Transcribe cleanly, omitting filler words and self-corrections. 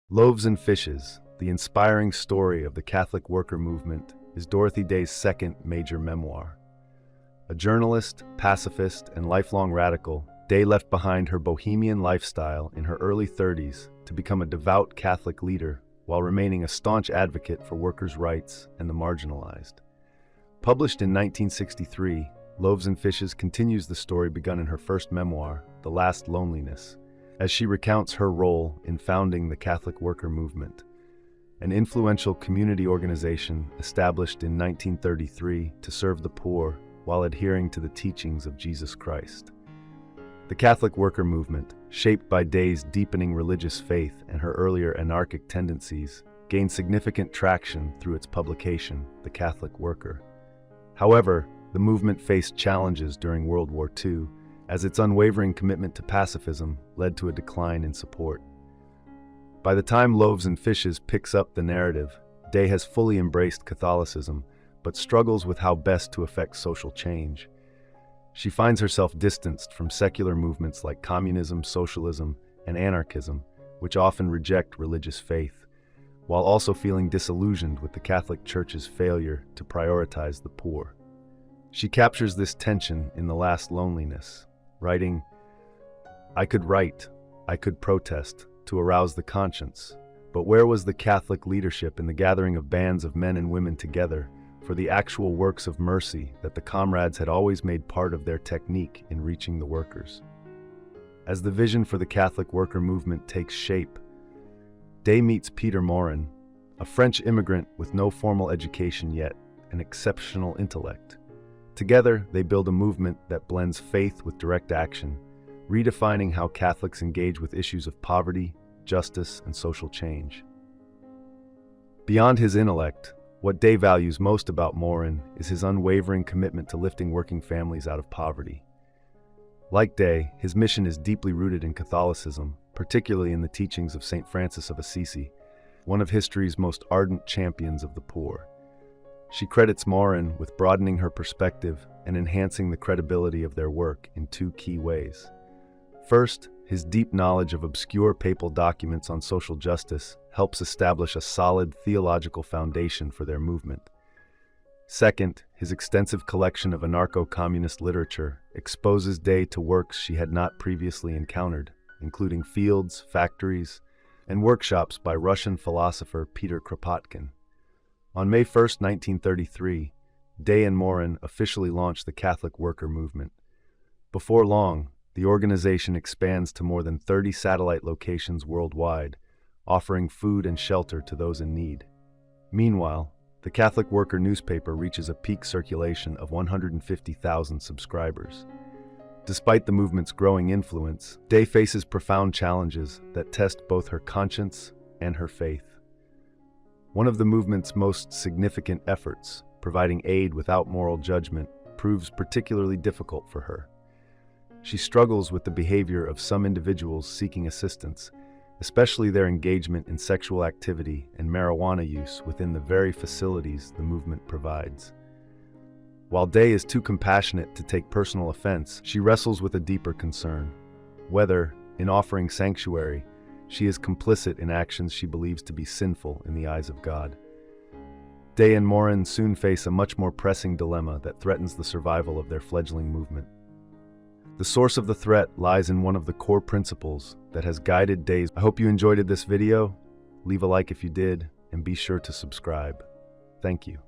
Loaves and Fishes, the inspiring story of the Catholic worker movement, is Dorothy Day's second major memoir. A journalist, pacifist, and lifelong radical, Day left behind her bohemian lifestyle in her early 30s to become a devout Catholic leader while remaining a staunch advocate for workers' rights and the marginalized. Published in 1963, Loaves and Fishes continues the story begun in her first memoir, The Last Loneliness, as she recounts her role in founding the Catholic worker movement, an influential community organization established in 1933 to serve the poor while adhering to the teachings of Jesus Christ. The Catholic worker movement, shaped by Day's deepening religious faith and her earlier anarchic tendencies, gained significant traction through its publication, The Catholic Worker. However, the movement faced challenges during World War II, as its unwavering commitment to pacifism led to a decline in support. By the time Loaves and Fishes picks up the narrative, Day has fully embraced Catholicism, but struggles with how best to effect social change. She finds herself distanced from secular movements like communism, socialism, and anarchism, which often reject religious faith, while also feeling disillusioned with the Catholic Church's failure to prioritize the poor. She captures this tension in The Last Loneliness, writing, "I could write, I could protest, to arouse the conscience, but where was the Catholic leadership in the gathering of bands of men and women together for the actual works of mercy that the comrades had always made part of their technique in reaching the workers?" As the vision for the Catholic worker movement takes shape, Day meets Peter Morin, a French immigrant with no formal education yet an exceptional intellect. Together, they build a movement that blends faith with direct action, redefining how Catholics engage with issues of poverty, justice, and social change. Beyond his intellect, what Day values most about Morin is his unwavering commitment to lifting working families out of poverty. Like Day, his mission is deeply rooted in Catholicism, particularly in the teachings of St. Francis of Assisi, one of history's most ardent champions of the poor. She credits Morin with broadening her perspective and enhancing the credibility of their work in two key ways. First, his deep knowledge of obscure papal documents on social justice helps establish a solid theological foundation for their movement. Second, his extensive collection of anarcho-communist literature exposes Day to works she had not previously encountered, including fields, factories, and workshops by Russian philosopher Peter Kropotkin. On May 1, 1933, Day and Morin officially launched the Catholic worker movement. Before long, the organization expands to more than 30 satellite locations worldwide, offering food and shelter to those in need. Meanwhile, the Catholic worker newspaper reaches a peak circulation of 150,000 subscribers. Despite the movement's growing influence, Day faces profound challenges that test both her conscience and her faith. One of the movement's most significant efforts, providing aid without moral judgment, proves particularly difficult for her. She struggles with the behavior of some individuals seeking assistance, especially their engagement in sexual activity and marijuana use within the very facilities the movement provides. While Day is too compassionate to take personal offense, she wrestles with a deeper concern: whether, in offering sanctuary, she is complicit in actions she believes to be sinful in the eyes of God. Day and Morin soon face a much more pressing dilemma that threatens the survival of their fledgling movement. The source of the threat lies in one of the core principles that has guided Day's. I hope you enjoyed this video. Leave a like if you did, and be sure to subscribe. Thank you.